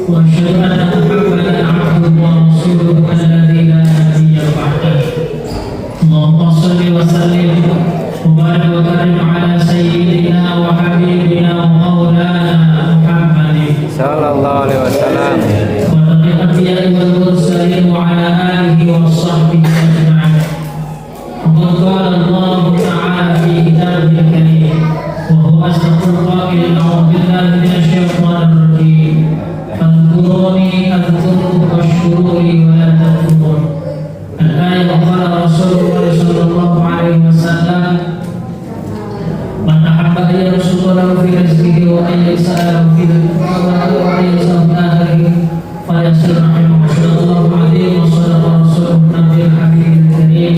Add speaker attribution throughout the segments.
Speaker 1: وأشهد أن محمدا عبده ورسوله الذي لا نبي بعده. اللهم صل وسلم وبارك وكرم على سيدنا وحبيبنا ومولانا محمد
Speaker 2: صلى الله عليه وسلم
Speaker 1: وخاتم الأنبياء والمرسلين وعلى آله وصحبه أجمعين. وقد قال الله تعالى في كتابه الكريم وهو أصدق القائلين: أعوذ بالله من الشيطان الرجيم فاذكروني أذكركم واشكروا لي ولا تكفرون. الآية. وقال رسول الله صلى الله عليه وسلم: من أحب أن يرزق له في رزقه وأن يسأله في وأن يسأله في آخره فليصل رحمه. صدق الله العظيم وصدق رسوله النبي الحبيب الكريم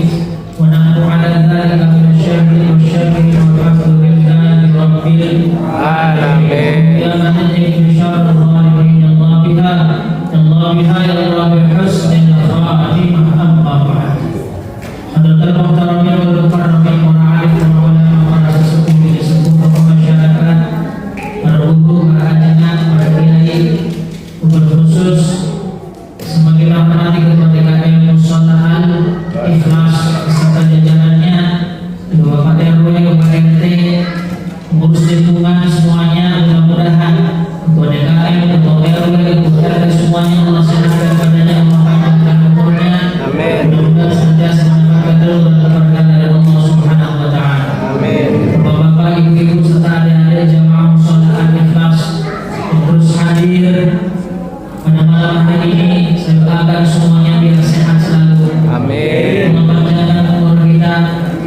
Speaker 1: ونحن على ذلك من الشاهدين والشاكرين والحمد لله رب العالمين. يا من يدرك بشر الظالمين الله بها يا الله بحسن الخاتمة. أما بعد. Hadratul muhtaramin wal mukarramin para alim dan ulama, para sesepuh di sepuh tokoh masyarakat, para guru, para ajangan, para kiai, khusus semakin rahmati kemerdekaan yang musolahan, ikhlas beserta jajarannya, kedua Bapak RW, Bapak RT, pengurus lingkungan semuanya, mudah-mudahan ketua DKM, ketua RW, ketua RT semuanya Allah sehatkan badannya, Allah panjangkan umurnya.
Speaker 2: Amin.
Speaker 1: Mudah-mudahan senantiasa berkah dari Allah Subhanahu wa taala. Amin. Bapak-bapak, ibu-ibu serta adik-adik jamaah musholah ikhlas yang terus hadir pada malam hari ini, saya doakan semuanya biar sehat selalu. Amin. Allah panjangkan umur kita.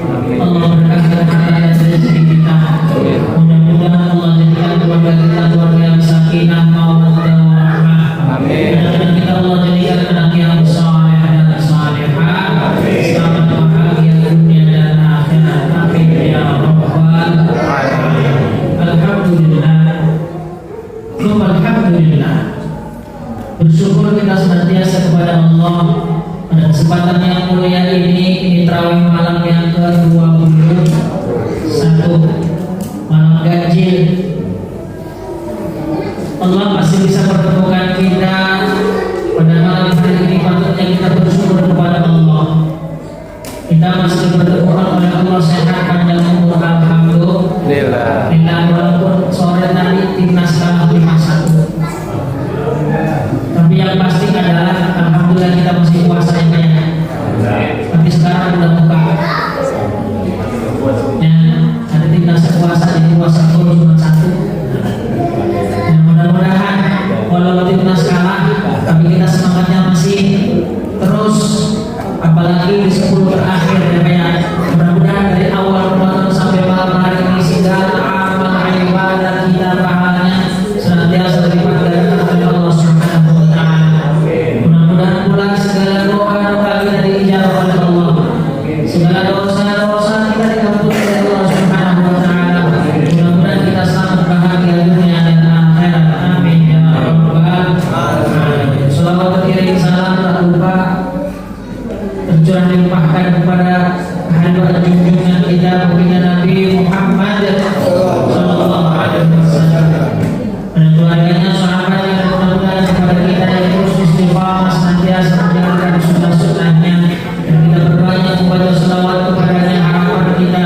Speaker 1: Amin. Allah berkahkan harta dan rezeki kita. Amin. Mudah-mudahan Allah jadikan keluarga kita keluarga yang sakinah, mawaddah, warahmah. Amin. Dan kita Allah jadikan anak yang saleh dan salihah. Selamat bahagia dunia dan akhirat. Amin ya rabbal alamin. Alhamdulillah. Alhamdulillah. Bersyukur kita senantiasa kepada Allah pada kesempatan yang mulia ini tarawih malam yang ke-21, malam ganjil. Allah masih bisa pertemukan kita pada malam hari ini. Patutnya kita bersyukur kepada Allah. Kita masih dipertemukan oleh Allah sehat panjang umur, alhamdulillah. Walaupun sore tadi timnas kalah 5-1, tapi yang pasti adalah alhamdulillah kita masih puasa ya. Tapi sekarang udah buka ya, ada timnas puasa, jadi puasa terus cuma 1. Dan mudah-mudahan walau timnas kalah, tapi kita semangatnya masih terus, apalagi di 10 terakhir ya. Mudah-mudahan dari awal Ramadan sampai malam hari ini segala amal ibadah kita pahalanya senantiasa dilipat gandakan oleh Allah Subhanahu wa taala. Mudah-mudahan pula segala doa-doa kita dijawab oleh Allah. Segala dosa-dosa kita diampuni oleh Allah Subhanahu wa taala. Mudah-mudahan kita selamat bahagia dunia dan akhirat. Amin ya rabbal alamin. Salawat berkirim salam tak lupa tercurah dilimpahkan kepada hadirat junjungan kita baginda Nabi Muhammad sallallahu alaihi wasallam dan keluarganya, sahabatnya, dan mudah-mudahan kepada kita yang terus istiqamah senantiasa menjalankan sunnah-sunnahnya, dan kita berbanyak membaca selawat kepadanya. Harapan kita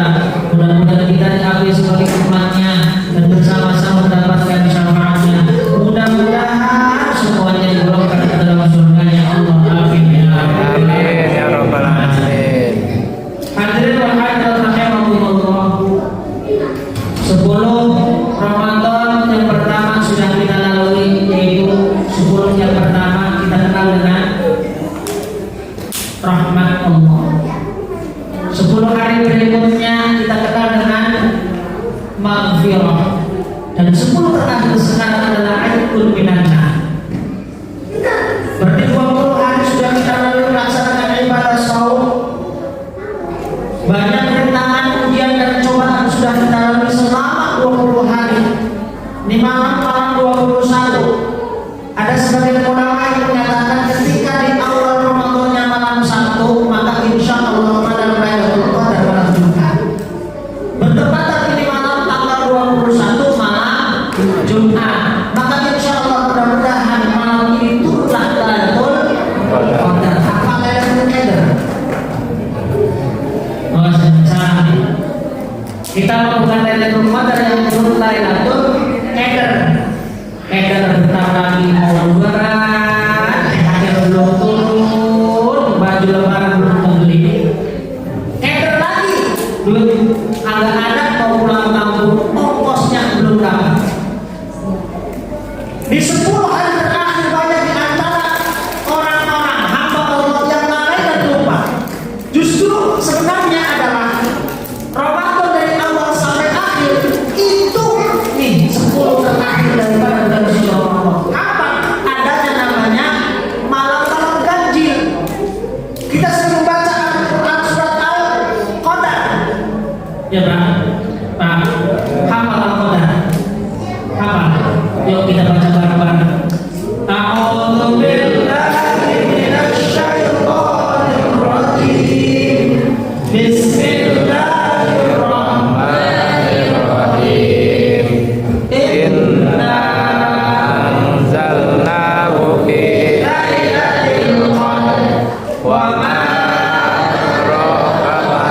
Speaker 1: mudah-mudahan kita diakui sebagai umatnya dan bersama-sama mendapatkan syafaatnya. Mudah-mudahan semuanya digolongkan ke dalam surganya Allah. Amin ya rabbal alamin. Hadirin wa hadirat rahimahumullah. 10 Ramadan yang pertama sudah kita lalui, yaitu 10 yang pertama kita kenal dengan rahmat Allah. 10 hari berikutnya kita kenal dengan maghfirah, dan 10 terakhir sekarang adalah aibul minannah. Berarti 20 hari sudah kita lalui melaksanakan ibadah saum. Banyak rintangan, ujian dan cobaan sudah kita lalui selama 20 hari. Di malam 21 ada sebagian ulama yang menyatakan ketika di awal Ramadannya malam 1, maka insya Allah malam Lailatul Qadar malam Jumat. Bertepatan di malam tanggal 21 malam Jumat, maka insya Allah mudah-mudahan malam bentar lagi mau lebaran, akhir belum turun, baju lebaran belum kebeli, keder lagi, belum agak-agak mau pulang kampung, ongkosnya belum dapat. Di 10 hari terakhir banyak di antara orang-orang hamba Allah yang lalai dan lupa. Justru sebenarnya adalah Ramadan dari awal sampai akhir itu nih 10 terakhir daripada bulan suci Ramadan. Kapan adanya namanya malam-malam ganjil? Kita sering membaca Al-Quran surat Al-Qadar. Ya Pak, hafal Al-Qadar. Hafal. Yuk kita baca bareng-bareng. A'udzu billahi minasy syaithanir rajim. Bismillahirrahmanirrahim.
Speaker 2: Inna anzalnahu fi
Speaker 1: Lailatul Qadar
Speaker 2: wa ma adraka ma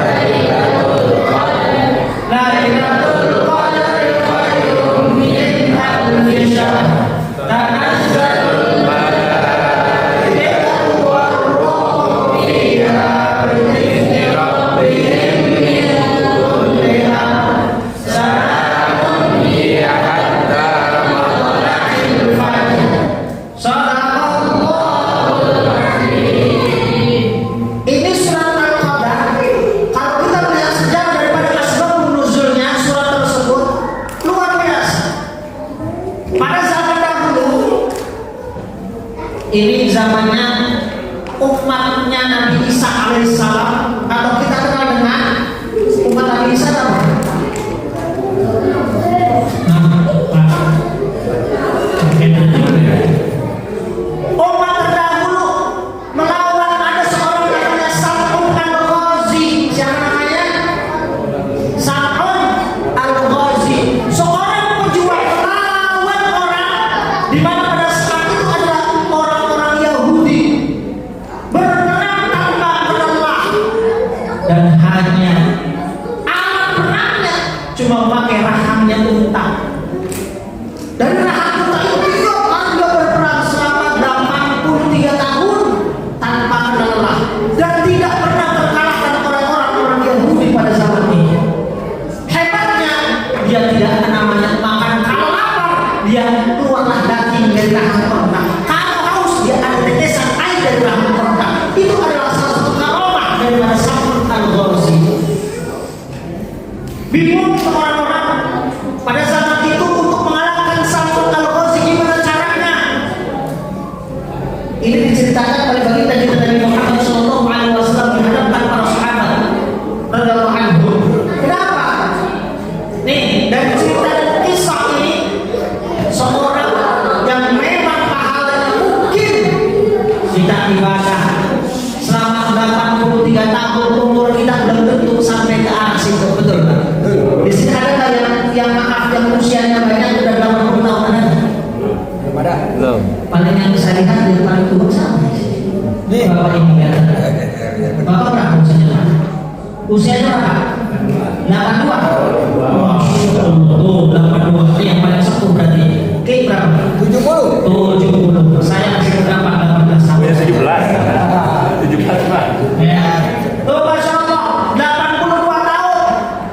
Speaker 2: lailatul qadar.
Speaker 1: Lailatul Qadar khairun min alfi syahr. Tanazzalul malaikatu war-ruhu fiha bi'izni rabbihim min kulli amr. Salamun
Speaker 2: Hiya hatta
Speaker 1: matla'il fajr. Shadaqallahul azim. Ini surat Al-Qadar. Kalau kita melihat sejarah daripada asbab nuzulnya surat tersebut luar biasa. Pada zaman dahulu, ini zamannya umatnya Nabi Isa alaihissalam, atau kita kenal dengan umat Nabi Isa apa? Umat terdahulu melawan ada seorang namanya Sam'un al-Ghazi. Siapa namanya? Sam'un al-Ghazi, seorang pejuang melawan orang di mana pada saat itu adalah orang-orang Yahudi berperang tanpa lelah, dan hanya alat perangnya cuma memakai rahangnya unta. Dan rahang unta itu tiap hari dia berperang selama 83 tahun tanpa lelah dan tidak pernah terkalahkan oleh orang-orang Yahudi pada zaman ini. Hebatnya dia tidak namanya makan. Kalau lapar dia keluarlah daging dari rahang unta. Kalau haus dia ada tetesan air dari rahang unta. Itu adalah salah satu karomah daripada Sam'un al-Ghazi. Bingung orang-orang pada zaman itu untuk mengalahkan Sam'un al-Ghazi, gimana caranya? Ini diceritakan oleh baginda kita Nabi Muhammad SAW di hadapan para sahabat radhiyallahu anhum. Kenapa? Nih, dari cerita dan kisah ini, seorang yang memang pahalanya mungkin tidak ibadah selama 83 tahun umur kita belum tentu sampai ke arah situ, betul kan? Di sini ada nggak yang maaf yang usianya banyak udah 80 tahun ada?
Speaker 2: Belum.
Speaker 1: Paling yang saya lihat yang paling tua sama nih bapak ini ya. Bapak berapa usianya Pak? Usianya berapa? 82. Tuh 82 yang paling sepuh berarti. Oke berapa? 70. Saya masih berapa? 18 tahun.
Speaker 2: 17 Pak.
Speaker 1: Ya. Tuh Masya Allah 82 tahun.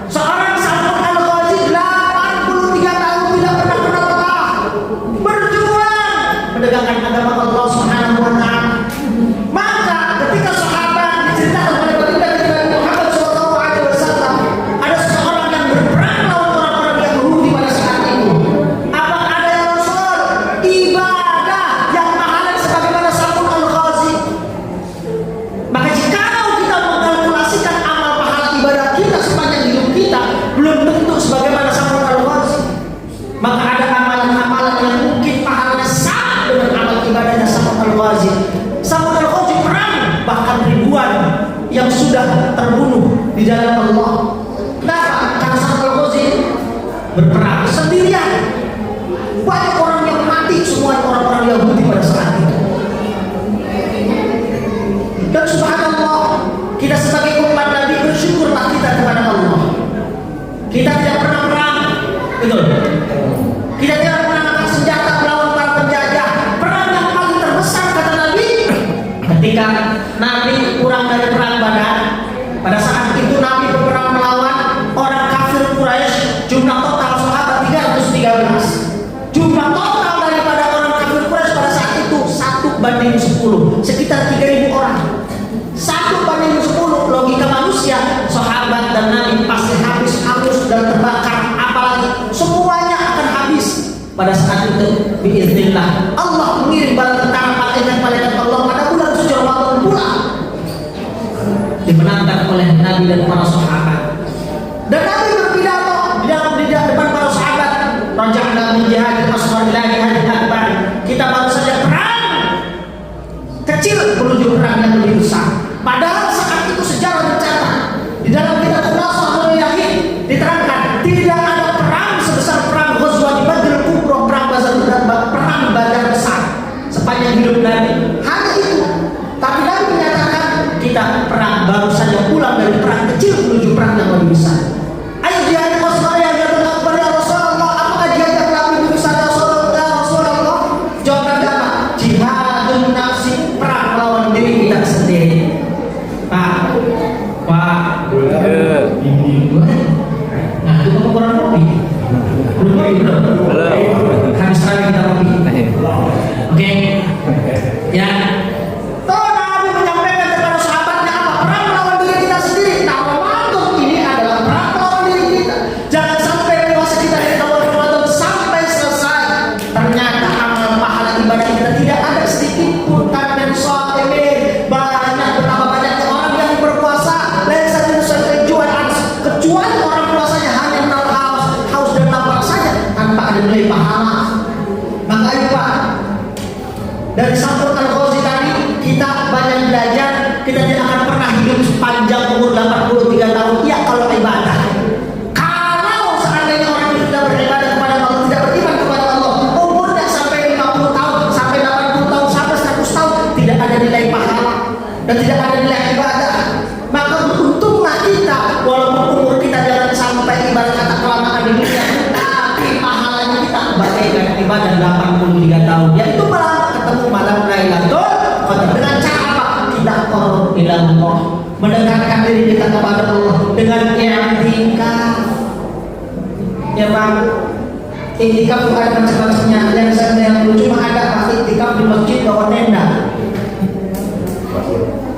Speaker 1: Seorang Sam'un al-Ghazi 83 tahun tidak pernah lelah berjuang menegakkan agama Allah Subhanahu wa taala. Maka ketika sahabat diceritakan oleh baginda kita Muhammad sallallahu alaihi wasallam, ada seseorang yang berperang lawan orang-orang Yahudi pada saat itu. Apa ada yang Rasul ibadah yang mahalan sebagaimana Sam'un al-Ghazi? Maka jika kita mengkalkulasikan amal pahala ibadah kita sepanjang hidup kita belum tentu sebagaimana Sam'un al-Ghazi. Maka ada amalan-amalan yang mungkin pahalanya sama dengan amal ibadahnya Sam'un al-Ghazi. Sam'un al-Ghazi perang bahkan ribuan yang sudah terbunuh di jalan Allah. Kenapa? Karena Sam'un al-Ghazi berperang sendirian. Banyak orang yang mati, semua orang-orang Yahudi pada saat itu. Dan subhanallah, kita sebagai umat Nabi bersyukurlah kita kepada Allah. Kita tidak pernah perang, betul. Kita tidak pernah angkat senjata
Speaker 3: Pada saat itu biiznillah Allah mengirim bala tentara malaikat Allah pada bulan suci Ramadan pula, dimenangkan oleh Nabi dan para sahabat. Dan Nabi berpidato di depan para sahabat, raja'na min jihadil asghar ila jihadil akbar. Kita baru saja perang kecil menuju perang yang lebih besar. Padahal saat itu sejarah mencatat di dalam kitab Khulasatul Yakin diterangkan tidak ada perang sebesar perang Ghazwat Badr Kubra, perang Badar besar sepanjang hidup Nabi. Hanya itu. Tapi Nabi menyatakan kita perang baru saja pulang dari perang kecil menuju perang yang lebih besar. Ayo jihad asghar ya Rasulullah, ya Rasulullah. Apakah jihad yang lebih besar ya Rasulullah? Jawabannya apa? Jihadun nafsi, perang lawan diri kita sendiri. Pak. Nah, itu kamu kurang kopi. Belum. Habis lagi kita kopi. Oke. Ya. Toh Nabi menyampaikan kepada sahabatnya apa? Perang melawan diri kita sendiri. Nah, Ramadan ini adalah perang melawan diri kita. Jangan sampai puasa kita dari awal Ramadan sampai selesai ternyata amal pahala ibadah kita tidak ada sedikit pun. Karena shaimin banyak, betapa banyaknya orang yang berpuasa kecuali orang puasanya hanya menahan haus dan lapar saja tanpa ada nilai pahala. Makanya Pak, dari Sampul Al-Ghazi tadi kita banyak belajar. Kita tidak akan pernah hidup sepanjang umur 83 tahun ya kalau ibadah. Kalau seandainya orang itu tidak beribadah kepada Allah, tidak beriman kepada Allah, umurnya sampai 50 tahun, sampai 80 tahun, sampai 100 tahun tidak ada nilai pahala dan tidak ada nilai ibadah. Maka beruntunglah kita walaupun umur kita jangan sampai ibarat kata kelamaan di dunia, tapi pahalanya kita bagaikan ibadah 83 tahun, yaitu malam ketemu malam Lailatul Qadar. Dengan cara apa? Kita qurb ila Allah, mendekatkan diri kita kepada Allah dengan i'tikaf. Ya Pak, i'tikaf itu ada macam-macamnya. Yang lucu mah ada Pak, i'tikaf di masjid bawa tenda.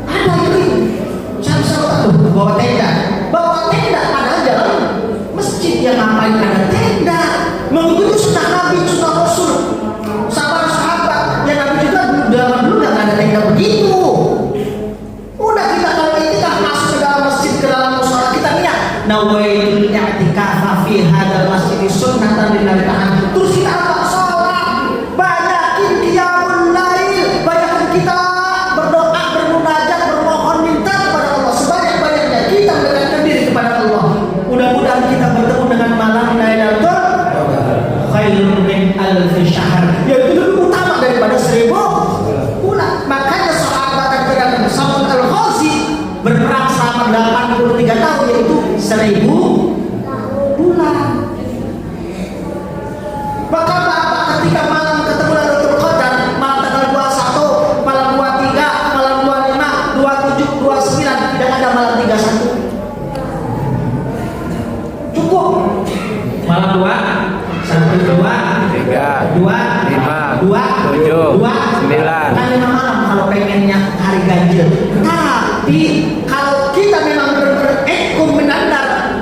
Speaker 3: Ada itu. Bawa tenda padahal jalan masjid yang ngapain ada tenda? Mengikuti sunnah Nabi, sunnah Rasul. Sahabat yang Nabi juga dulu nggak ada tenda begitu. Udah kita kalau i'tikaf masuk ke dalam masjid, ke dalam mushola, kita niat nawaitul i'tikaf fi hadzal masjid sunnatan lillahi ta'ala. Terus kita apa? Sholat, banyakin qiyamul lail, banyakin kita berdoa, bermunajat, bermohon minta kepada Allah sebanyak-banyaknya. Kita mendekatkan diri kepada Allah. Mudah-mudahan kita bertemu dengan malam Lailatul khairun min alfi syahr, yaitu lebih utama daripada 1000 bulan. Makanya sahabat dan Sampul Al-Ghazi berperang selama 83 tahun, yaitu 1000 bulan. Maka Bapak ketika malam ketemu Lailatul Qadar, malam tanggal 21, malam 23, malam 25, 27, 29, tidak ada malam 31. Cukup malam 2, 1, 2, 3, 2, 5, 2, 7, 9. Kan 5 malam kalau pengennya hari ganjil. Tapi kalau kita memang berekum menandar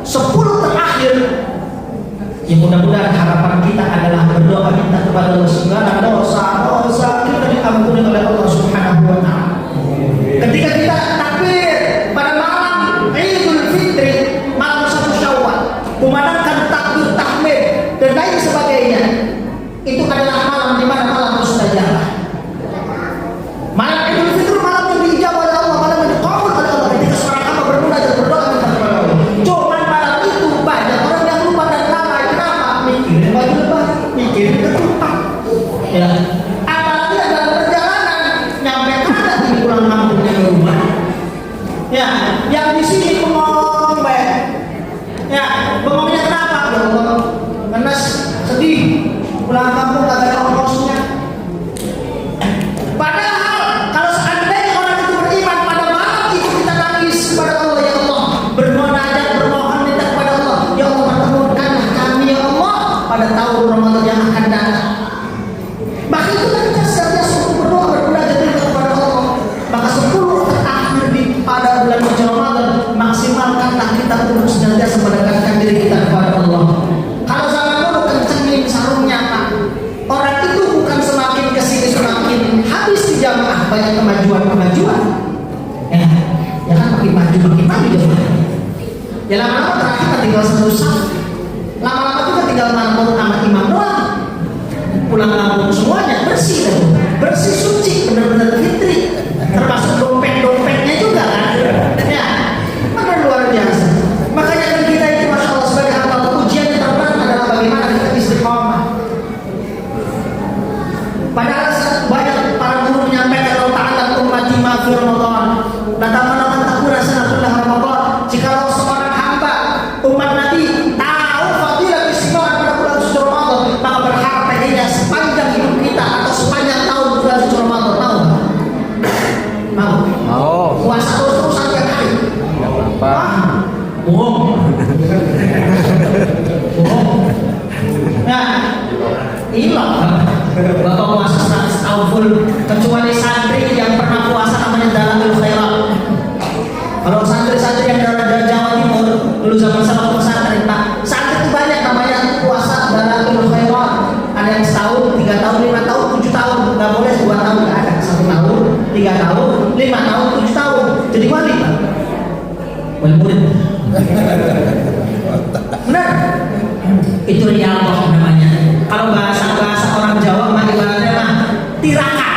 Speaker 3: 10 terakhir, ya mudah-mudahan harapan kita adalah berdoa minta kepada Allah segala dosa kita diampuni oleh Allah Subhanahu wa Ta'ala. Ketika kita takbir pada malam Idul Fitri, malam 1 Syawal, kumandangkan takbir, tahmid dan lain sebagainya, itu adalah malam di mana malam mustajabah. Malam Idul Fitri malam yang diijabah oleh Allah, malam yang dikabul oleh Allah. Ketika seorang hamba bermunajat berdoa minta kepada Allah. Cuman malam itu banyak orang yang lupa dan lalai. Kenapa? Mikirin baju lebaran, mikirin ketupat. Ya. Apalagi dalam perjalanan nyampe kada di pulang kampungnya ke rumah. Ya, yang di sini bengong baik. Ya, bengongnya kenapa? Bengong karena sedih. Pulang kampung kagak ada ongkosnya. Padahal kalau seandainya orang itu beriman pada malam itu, kita nangis kepada Allah, ya Allah, bermunajat, bermohon minta kepada Allah, ya Allah, pertemukanlah kami ya Allah pada tahun Ramadan yang akan datang. Maka itu kita senantiasa berdoa, bermunajat minta kepada Allah. Maka 10 terakhir pada bulan suci Ramadan, maksimalkanlah kita untuk senantiasa mendekatkan diri kita kepada Allah. Kalau zaman dulu kencengin sarungnya, banyak kemajuan. Ya kan makin maju zaman. Ya lama-lama terakhir kan tinggal satu saf. Lama-lama juga tinggal makmum sama imam doang. Pulang kampung semuanya bersih suci, benar-benar fitri. Termasuk dompet-dompetnya juga kan. Ya, benar luar biasa. Makanya kan kita itu masya Allah sebagai hamba Allah, ujian yang terberat adalah bagaimana kita istiqomah. Padahal banyak para guru menyampaikan Allah Ta'ala ummati ma fi Ramadan. Nataman takuna sanatullah Ramadan. Jikalau seorang hamba umat Nabi tahu fadilah istiqomah pada bulan suci Ramadan, maka berharap pengennya sepanjang hidup kita atau sepanjang tahun bulan suci Ramadan. Mau puasa terus-terusan tiap hari.
Speaker 2: Apa?
Speaker 3: Bohong. Nah, hilang Bapak puasa 100 tahun full, kecuali santri yang pernah puasa namanya Dalalatul Khairat. Kalau santri-santri yang dari Jawa Timur dulu zaman sama pesantren, Pak, santri itu banyak namanya puasa Dalalatul Khairat. Ada yang setahun, 3 tahun, 5 tahun, 7 tahun, nggak boleh 2 tahun, nggak ada. 1 tahun, 3 tahun, 5 tahun, 7 tahun. Jadi wali, Pak. Wali murid. Benar. Itu riyadhah namanya. Kalau bahasa orang Jawa mah ibaratnya mah tirakat.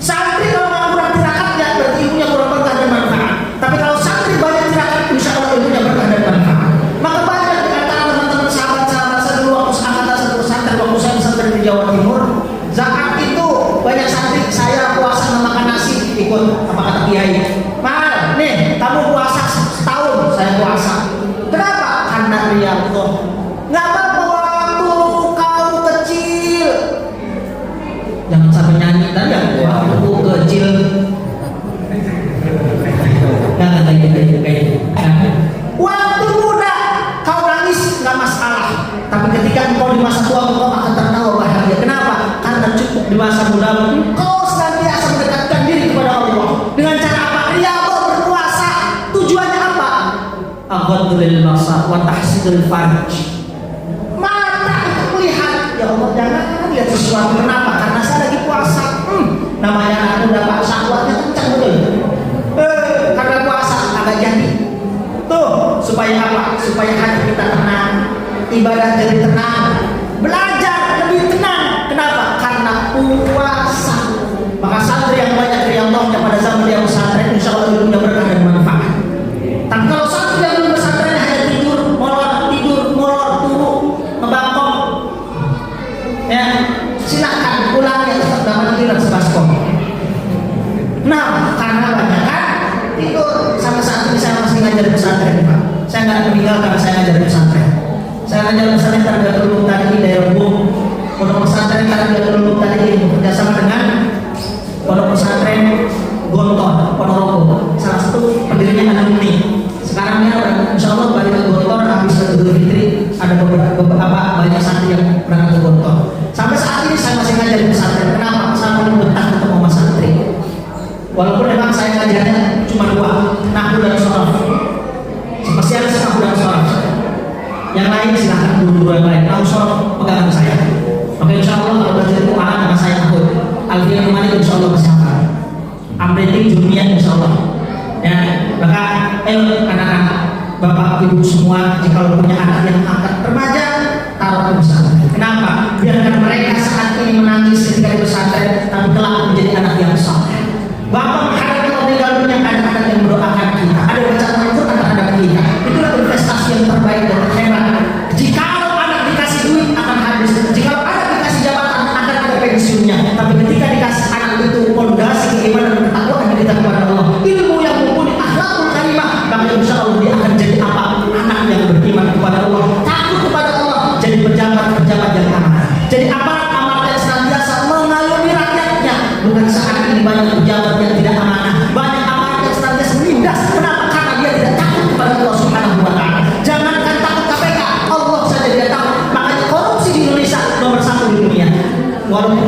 Speaker 3: Santri kalau nggak kurang tirakat ya berarti ilmunya kurang berkah dan manfaat. Tapi kalau santri banyak tirakat, insya Allah ilmunya berkah dan manfaat. Maka banyak di antara teman-teman sahabat-sahabat saya dulu waktu angkatan satu pesantren, waktu saya pesantren di Jawa Timur, zakat itu banyak santri saya puasa makan nasi ikut apa kata kiai. Mal, nih kamu puasa setahun, saya puasa. Kenapa? Karena riyadhah. Nggak apa-apa waktu kau kecil. Jangan sampai nyanyi tadi ya. Waktu kecil. Jangan kayak waktu muda kau nangis nggak masalah. Tapi ketika engkau di masa tua engkau akan tertawa bahagia. Kenapa? Karena cukup di masa muda kau senantiasa mendekatkan diri kepada Allah. Dengan cara apa? Riyadhah berpuasa. Tujuannya apa? Aghadul basar wa tahsidul farj. Ya Allah, jangan lihat sesuatu. Kenapa? Karena saya lagi puasa. Namanya aku dapat syahwatnya kencang betul. Karena puasa agak jadi. Tuh, supaya apa? Supaya hati kita tenang, ibadah jadi tenang, belajar lebih tenang. Kenapa? Karena puasa. Maka santri yang banyak riyadhahnya pada zaman dia pesantren, insya Allah ilmunya berkah dan manfaat. Tapi kalau santri yang belum pesantren hanya tidur, molor, turu, ngebangkong, ya silakan pulang ya tetap dapat tidur sebaskom. Nah, karena banyak kan tidur. Sampai saat ini saya masih ngajar di pesantren, Pak. Saya nggak meninggal karena saya ngajar di pesantren. Saya ngajar di pesantren karena Darul tadi di daerah Bung. Pondok pesantren karena Darul tadi bekerjasama dengan pondok pesantren Gontor, Ponorogo. Salah satu pendirinya alumni. Sekarang ya, insya Allah balik ke Gontor habis Idul Fitri ada beberapa banyak santri yang berangkat ke Gontor. Sampai saat ini saya masih ngajar di pesantren. Kenapa? Saya mau betah ketemu sama santri. Walaupun memang saya ngajarnya cuma 2, nahwu dan shorof. Spesialis nahwu dan shorof. Yang lain silahkan guru-guru yang lain. Nahwu shorof pegangan saya. Maka insya Allah kalau belajar Quran nama saya takut. Alfiyah kemana insya Allah masih hafal. Amriting dunia insya Allah. Ya, maka ayo anak-anak, bapak ibu semua, jika punya anak yang angkat remaja, taruh ke pesantren. Kenapa? Biarkan mereka saat ini menangis ketika di pesantren, tapi kelak menjadi anak yang saleh. Bapak mengharapkan kalau meninggal dunia ada anak yang mendoakan kita, ada bacaan Al-Quran terhadap kita. Itulah investasi yang terbaik dan hebat. Jika anak dikasih duit akan habis, jika anak dikasih jabatan akan ada pensiunnya. Tapi ketika dikasih anak itu fondasi keimanan dan ketakwaan kita kepada Allah, ilmu yang mumpuni, akhlakul karimah, maka insya Allah dia akan jadi apa? Anak yang beriman kepada Allah, takut kepada Allah, jadi pejabat-pejabat yang amanah, jadi aparat-aparat yang senantiasa mengayomi rakyatnya. Bukan saat ini banyak pejabat yang tidak amanah, banyak aparat yang senantiasa menindas. Kenapa? Karena dia tidak takut kepada Allah Subhanahu wa Ta'ala. Jangankan takut KPK, Allah saja dia takut. Makanya korupsi di Indonesia nomor 1 di dunia. Walaupun